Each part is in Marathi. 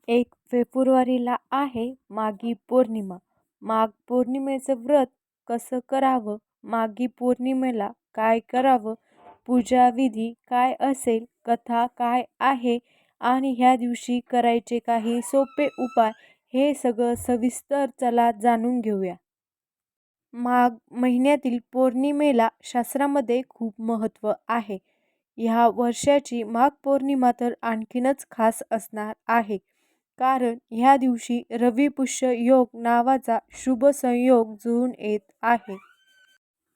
फेब्रुवारीला आहे माघी पौर्णिमा. माघ पौर्णिमेचं व्रत कसं करावं, माघी पौर्णिमेला काय करावं, पूजाविधी काय असेल, कथा काय आहे आणि ह्या दिवशी करायचे काही सोपे उपाय, हे सगळं सविस्तर चला जाणून घेऊया. माघ महिन्यातील पौर्णिमेला शास्त्रामध्ये खूप महत्त्व आहे. ह्या वर्षाची माघ पौर्णिमा तर आणखीनच खास असणार आहे. कारण ह्या दिवशी रवी पुष्य योग नावाचा शुभ संयोग जुळून येत आहे.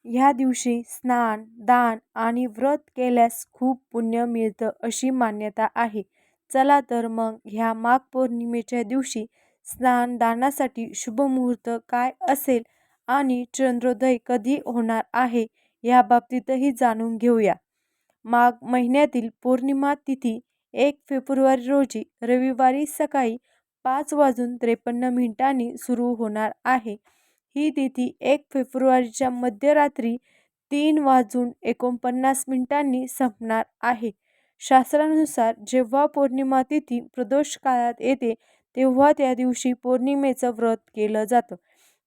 ह्या दिवशी स्नान, दान आणि व्रत केल्यास खूप पुण्य मिळतं अशी मान्यता आहे. चला तर मग ह्या माघ पौर्णिमेच्या दिवशी स्नान दानासाठी शुभ मुहूर्त काय असेल आणि चंद्रोदय कधी होणार आहे या बाबतीतही जाणून घेऊया. माघ महिन्यातील पौर्णिमा तिथी 1 फेब्रुवारी रोजी रविवारी सकाळी 5:53 सुरू होणार आहे. ही तिथी 1 फेब्रुवारीच्या मध्यरात्री 3:49 संपणार आहे. शास्त्रानुसार जेव्हा पौर्णिमा तिथी प्रदोष काळात येते तेव्हा त्या दिवशी पौर्णिमेचं व्रत केलं जातं.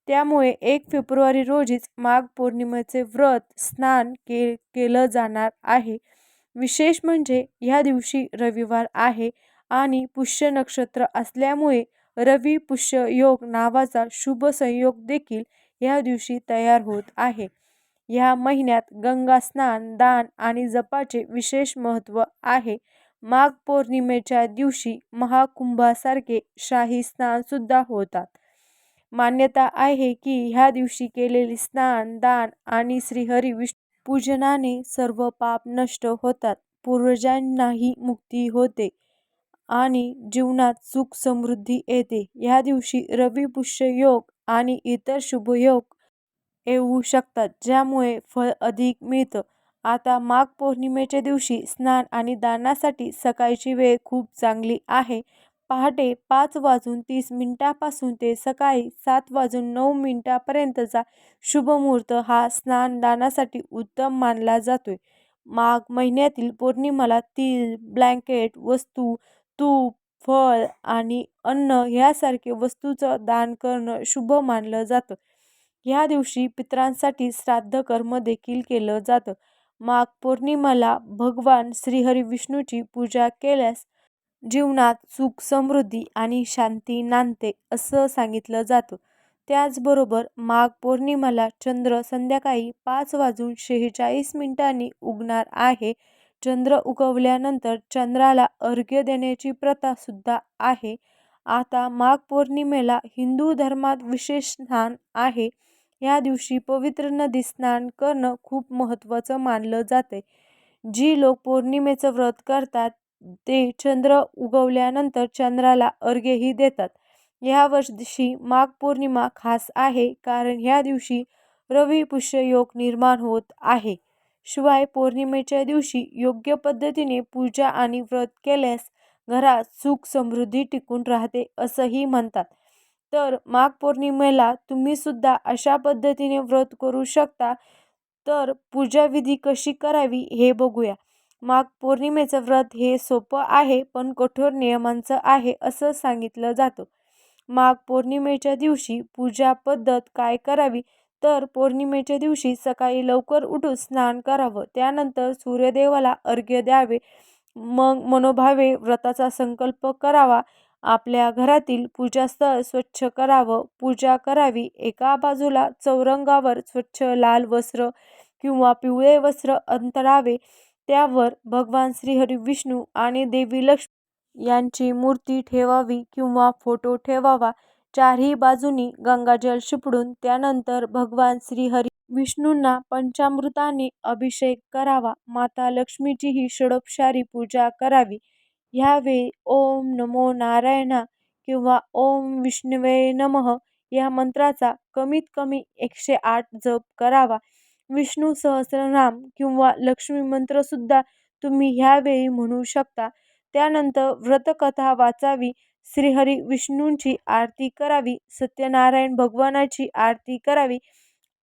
त्यामुळे 1 फेब्रुवारी रोजीच माघ पौर्णिमेचे व्रत स्नान केलं जाणार आहे. विशेष म्हणजे ह्या दिवशी रविवार आहे आणि पुष्य नक्षत्र असल्यामुळे रवी पुष्य योग नावाचा शुभ संयोग देखील या दिवशी तयार होत आहे. ह्या महिन्यात गंगा स्नान, दान आणि जपाचे विशेष महत्त्व आहे. माघ पौर्णिमेच्या दिवशी महाकुंभासारखे शाही स्नान सुद्धा होतात. मान्यता आहे की ह्या दिवशी केलेले स्नान, दान आणि श्रीहरी विष्णू पूजनाने सर्व पाप नष्ट होतात, पूर्वजांनाही मुक्ती होते आणि जीवनात सुख समृद्धी येते. ह्या दिवशी रवी पुष्य योग आणि इतर शुभयोग येऊ शकतात, ज्यामुळे फळ अधिक मिळतं. आता माघ पौर्णिमेच्या दिवशी स्नान आणि दानासाठी सकाळची वेळ खूप चांगली आहे. पहाटे 5:30 पासून ते सकाळी 7:09 पर्यंतचा शुभ मुहूर्त हा स्नान दानासाठी उत्तम मानला जातोय. माघ महिन्यातील पौर्णिमेला तीळ, ब्लँकेट वस्तू, तूप, फळ आणि अन्न ह्यासारखे वस्तूचं दान करणं शुभ मानलं जातं. ह्या दिवशी पितरांसाठी श्राद्ध कर्म देखील केलं जातं. माघ पौर्णिमेला भगवान श्रीहरी विष्णूची पूजा केल्यास जीवनात सुख समृद्धी आणि शांती नांदते असं सांगितलं जातं. त्याचबरोबर माघ पौर्णिमेला चंद्र संध्याकाळी 5:46 उगणार आहे. चंद्र उगवल्यानंतर चंद्राला अर्घ्य देण्याची प्रथा सुद्धा आहे. आता माघ पौर्णिमेला हिंदू धर्मात विशेष स्थान आहे. या दिवशी पवित्र नदीत स्नान करणं खूप महत्त्वाचं मानलं जाते. जी लोक पौर्णिमेचं व्रत करतात ते चंद्र उगवल्यानंतर चंद्राला अर्घ्यही देतात. ह्या वर्षी माघ पौर्णिमा खास आहे कारण ह्या दिवशी रवी पुष्य योग निर्माण होत आहे. शिवाय पौर्णिमेच्या दिवशी योग्य पद्धतीने पूजा आणि व्रत केल्यास घरात सुख समृद्धी टिकून राहते असंही म्हणतात. तर माघ पौर्णिमेला तुम्ही सुद्धा अशा पद्धतीने व्रत करू शकता. तर पूजाविधी कशी करावी हे बघूया. माघ पौर्णिमेचं व्रत हे सोपं आहे पण कठोर नियमांचं आहे असं सांगितलं जातं. माघ पौर्णिमेच्या दिवशी पूजा पद्धत काय करावी, तर पौर्णिमेच्या दिवशी सकाळी लवकर उठून स्नान करावं, त्यानंतर सूर्यदेवाला अर्घ्य द्यावे, मग मनोभावे व्रताचा संकल्प करावा, आपल्या घरातील पूजास्थळ स्वच्छ करावं, पूजा करावी. एका बाजूला चौरंगावर स्वच्छ लाल वस्त्र किंवा पिवळे वस्त्र अंतरावे, त्यावर भगवान श्रीहरी विष्णू आणि देवी लक्ष्मी यांची मूर्ती ठेवावी किंवा फोटो ठेवावा. चारही बाजूनी गंगाजल शिंपडून त्यानंतर भगवान श्रीहरी विष्णूंना पंचामृताने अभिषेक करावा. माता लक्ष्मीचीही षोडशोपचारे पूजा करावी. ह्यावेळी ओम नमो नारायणा किंवा ओम विष्णवे नमः या मंत्राचा कमीत कमी 108 जप करावा. विष्णू सहस्रनाम किंवा लक्ष्मी मंत्र सुद्धा तुम्ही ह्यावेळी म्हणू शकता. त्यानंतर व्रतकथा वाचावी, श्रीहरी विष्णूंची आरती करावी, सत्यनारायण भगवानाची आरती करावी.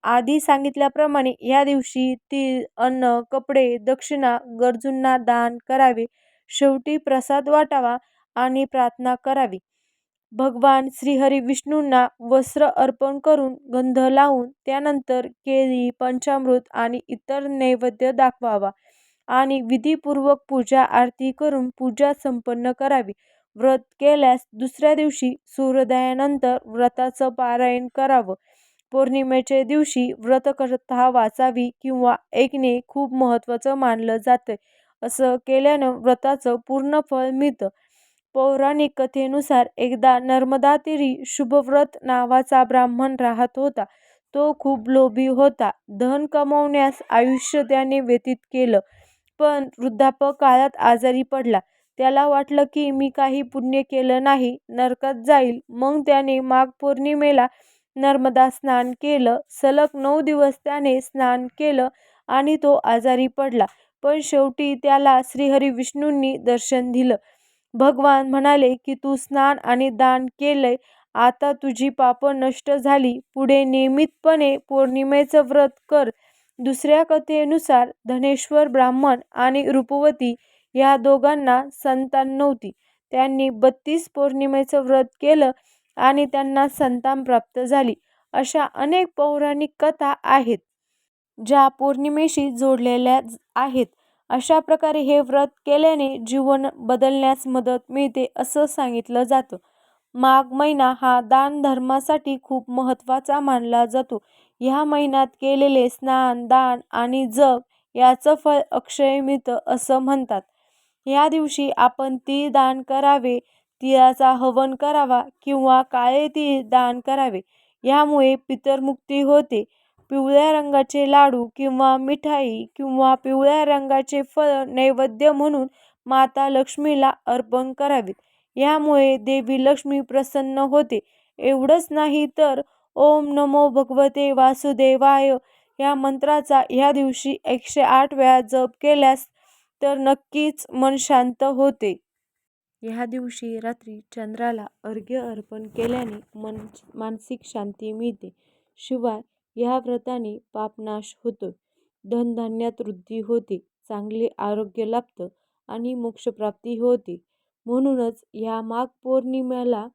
आधी सांगितल्याप्रमाणे या दिवशी तीळ, अन्न, कपडे, दक्षिणा गरजूंना दान करावे. शेवटी प्रसाद वाटावा आणि प्रार्थना करावी. भगवान श्रीहरी विष्णूंना वस्त्र अर्पण करून गंध लावून त्यानंतर केळी, पंचामृत आणि इतर नैवेद्य दाखवावा आणि विधीपूर्वक पूजा आरती करून पूजा संपन्न करावी. व्रत केल्यास दुसऱ्या दिवशी सूर्योदयानंतर व्रताचं पारायण करावं. पौर्णिमेच्या दिवशी व्रतकथा वाचावी किंवा ऐकणे खूप महत्त्वाचं मानलं जातं. असं केल्यानं व्रताचं पूर्ण फळ मिळतं. पौराणिक कथेनुसार एकदा नर्मदा तीरी शुभव्रत नावाचा ब्राह्मण राहत होता. तो खूप लोभी होता. धन कमावण्यास आयुष्य त्याने व्यतीत केलं, पण वृद्धापकाळात आजारी पडला. त्याला वाटलं की मी काही पुण्य केलं नाही, नरकात जाईल. मग त्याने माघ पौर्णिमेला नर्मदा स्नान केलं. सलग 9 दिवस त्याने स्नान केलं आणि तो आजारी पडला. पण शेवटी त्याला श्रीहरी विष्णूंनी दर्शन दिलं. भगवान म्हणाले की तू स्नान आणि दान केलंय, आता तुझी पापं नष्ट झाली. पुढे नियमितपणे पौर्णिमेचं व्रत कर. दुसऱ्या कथेनुसार धनेश्वर ब्राह्मण आणि रूपवती या दोघांना संतान नव्हती. त्यांनी 32 पौर्णिमेचं व्रत केलं आणि त्यांना संतान प्राप्त झाली. अशा अनेक पौराणिक कथा आहेत ज्या पौर्णिमेशी जोडलेल्या आहेत. अशा प्रकारे हे व्रत केल्याने जीवन बदलण्यास मदत मिळते असं सांगितलं जातं. माघ महिना हा दान धर्मासाठी खूप महत्त्वाचा मानला जातो. ह्या महिन्यात केलेले स्नान, दान आणि जप याचं फळ अक्षय मिळतं असं म्हणतात. या दिवशी आपण तीळ दान करावे, तिळाचा हवन करावा किंवा काळे तीळ दान करावे. यामुळे पितरमुक्ती होते. पिवळ्या रंगाचे लाडू किंवा मिठाई किंवा पिवळ्या रंगाचे फळ नैवेद्य म्हणून माता लक्ष्मीला अर्पण करावीत. यामुळे देवी लक्ष्मी प्रसन्न होते. एवढंच नाही तर ओम नमो भगवते वासुदेवाय या मंत्राचा ह्या दिवशी 108 वेळा जप केल्यास तर नक्कीच मन शांत होते. ह्या दिवशी रात्री चंद्राला अर्घ्य अर्पण केल्याने मानसिक शांती मिळते. शिवाय या व्रताने पापनाश होतो, धनधान्यात वृद्धी होते, चांगले आरोग्य लाभतं आणि मोक्षप्राप्ती होते. म्हणूनच या माघ पौर्णिमेला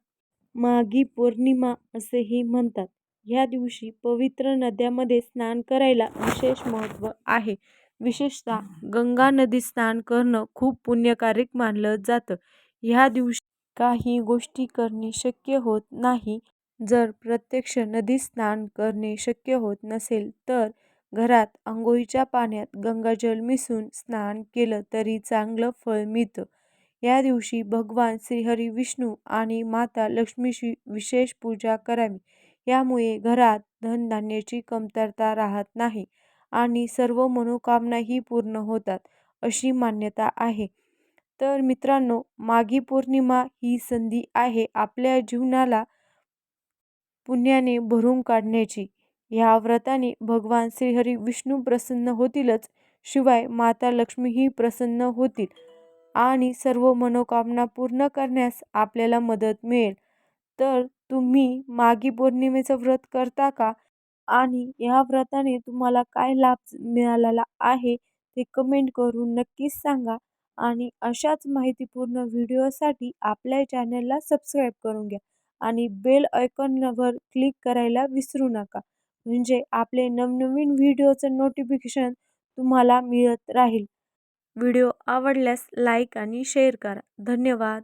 माघी पौर्णिमा असेही म्हणतात. ह्या दिवशी पवित्र नद्यांमध्ये स्नान करायला विशेष महत्त्व आहे. विशेषतः गंगा नदीत स्नान करणं खूप पुण्यकारक मानलं जातं. ह्या दिवशी काही गोष्टी करणे शक्य होत नाही. जर प्रत्यक्ष नदीत स्नान करणे शक्य होत नसेल तर घरात अंघोळीच्या पाण्यात गंगाजल मिसळून स्नान केलं तरी चांगलं फळ मिळतं. या दिवशी भगवान श्रीहरी विष्णू आणि माता लक्ष्मीची विशेष पूजा करावी. यामुळे घरात धनधान्याची कमतरता राहत नाही आणि सर्व मनोकामनाही पूर्ण होतात अशी मान्यता आहे. तर मित्रांनो, माघी पौर्णिमा ही संधी आहे आपल्या जीवनाला पुण्याने भरून काढण्याची. ह्या व्रताने भगवान श्रीहरी विष्णू प्रसन्न होतीलच, शिवाय माता लक्ष्मीही प्रसन्न होतील आणि सर्व मनोकामना पूर्ण करण्यास आपल्याला मदत मिळेल. तर तुम्ही माघी पौर्णिमेचं व्रत करता का? आणि या व्रताने तुम्हाला काय लाभ मिळालेला आहे ते कमेंट करून नक्कीच सांगा. आणि अशाच माहितीपूर्ण व्हिडिओसाठी आपल्या चॅनलला सबस्क्राईब करून घ्या आणि बेल आयकॉनवर क्लिक करायला विसरू नका. म्हणजे आपले नवनवीन व्हिडिओचं नोटिफिकेशन तुम्हाला मिळत राहील. व्हिडिओ आवडल्यास लाईक आणि शेअर करा. धन्यवाद.